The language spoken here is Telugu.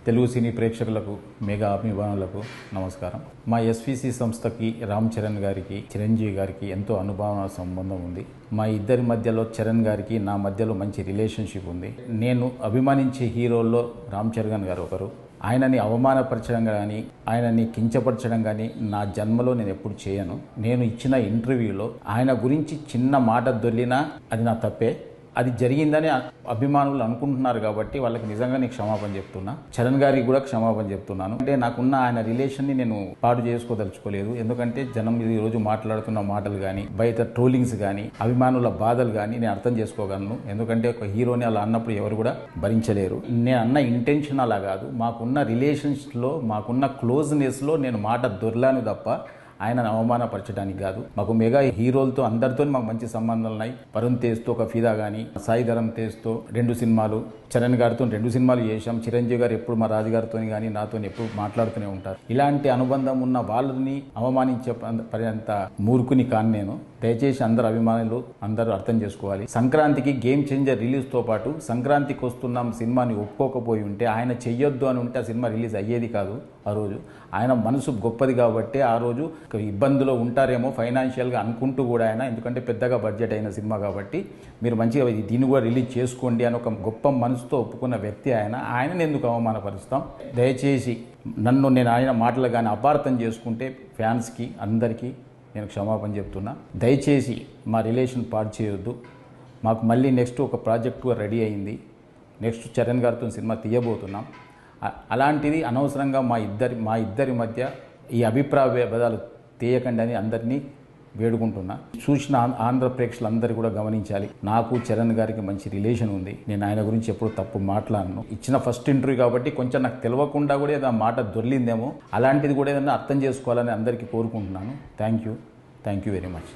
తెలుగు సినీ ప్రేక్షకులకు మెగా అభిమానులకు నమస్కారం. మా ఎస్విసి సంస్థకి రామ్ చరణ్ గారికి చిరంజీవి గారికి ఎంతో అనుభవ సంబంధం ఉంది. మా ఇద్దరి మధ్యలో చరణ్ గారికి నా మధ్యలో మంచి రిలేషన్షిప్ ఉంది. నేను అభిమానించే హీరోల్లో రామ్ చరణ్ గారు ఒకరు. ఆయనని అవమానపరచడం కానీ ఆయనని కించపరచడం కానీ నా జన్మలో నేను ఎప్పుడు చేయను. నేను ఇచ్చిన ఇంటర్వ్యూలో ఆయన గురించి చిన్న మాట దొర్లినా అది నా తప్పే. అది జరిగిందని అభిమానులు అనుకుంటున్నారు కాబట్టి వాళ్ళకి నిజంగా నేను క్షమాపణ చెప్తున్నా. చరణ్ గారికి కూడా క్షమాపణ చెప్తున్నాను. అంటే నాకున్న ఆయన రిలేషన్ని నేను పాడు చేసుకోదలుచుకోలేదు. ఎందుకంటే జనం ఈరోజు మాట్లాడుతున్న మాటలు కానీ బయట ట్రోలింగ్స్ కానీ అభిమానుల బాధలు కానీ నేను అర్థం చేసుకోగలను. ఎందుకంటే ఒక హీరోని అలా అన్నప్పుడు ఎవరు కూడా భరించలేరు. నేను అన్న ఇంటెన్షన్ అలా కాదు. మాకున్న రిలేషన్స్లో మాకున్న క్లోజ్నెస్లో నేను మాట దొర్లాను తప్ప ఆయనను అవమానపరచడానికి కాదు. మాకు మెగా హీరోలతో అందరితో మాకు మంచి సంబంధాలు ఉన్నాయి. వరుణ్ తేజ్తో ఒక ఫిదా కానీ, సాయి ధరమ్ తేజ్తో 2 సినిమాలు, చరణ్ గారితో 2 సినిమాలు చేశాం. చిరంజీవి గారు ఎప్పుడు మా రాజుగారితో కానీ నాతో ఎప్పుడు మాట్లాడుతూనే ఉంటారు. ఇలాంటి అనుబంధం ఉన్న వాళ్ళని అవమానించే పర్యంత మూర్ఖుని కాను నేను. దయచేసి అందరు అభిమానులు అందరూ అర్థం చేసుకోవాలి. సంక్రాంతికి గేమ్ చేంజర్ రిలీజ్తో పాటు సంక్రాంతికి వస్తున్నాం సినిమాని ఒప్పుకోకపోయి ఉంటే, ఆయన చెయ్యొద్దు అని ఉంటే ఆ సినిమా రిలీజ్ అయ్యేది కాదు. ఆ రోజు ఆయన మనసు గొప్పది కాబట్టి ఆ రోజు ఇబ్బందులో ఉంటారేమో ఫైనాన్షియల్గా అనుకుంటూ కూడా ఆయన, ఎందుకంటే పెద్దగా బడ్జెట్ అయిన సినిమా కాబట్టి మీరు మంచిగా దీన్ని కూడా రిలీజ్ చేసుకోండి అని ఒక గొప్ప మనసుతో ఒప్పుకున్న వ్యక్తి ఆయన. ఆయనను ఎందుకు అవమానపరుస్తాం? దయచేసి నేను ఆయన మాటలు కానీ అపార్థం చేసుకుంటే ఫ్యాన్స్కి అందరికీ నేను క్షమాపణ చెప్తున్నా. దయచేసి మా రిలేషన్ పాడు చేయొద్దు. మాకు మళ్ళీ నెక్స్ట్ ఒక ప్రాజెక్టు రెడీ అయింది. నెక్స్ట్ చరణ్ గారితో సినిమా తీయబోతున్నాం. అలాంటిది అనవసరంగా మా ఇద్దరి మధ్య ఈ అభిప్రాయ భేదాలు తీయకండి అని అందరినీ వేడుకుంటున్నా. చూసిన ఆంధ్ర ప్రేక్షకులందరూ కూడా గమనించాలి. నాకు చరణ్ గారికి మంచి రిలేషన్ ఉంది. నేను ఆయన గురించి ఎప్పుడు తప్పు మాట్లాడను. ఇచ్చిన ఫస్ట్ ఇంటర్వ్యూ కాబట్టి కొంచెం నాకు తెలియకుండా కూడా ఏదో మాట దొర్లిందేమో, అలాంటిది కూడా ఏదైనా అర్థం చేసుకోవాలని అందరికీ కోరుకుంటున్నాను. Thank you very much.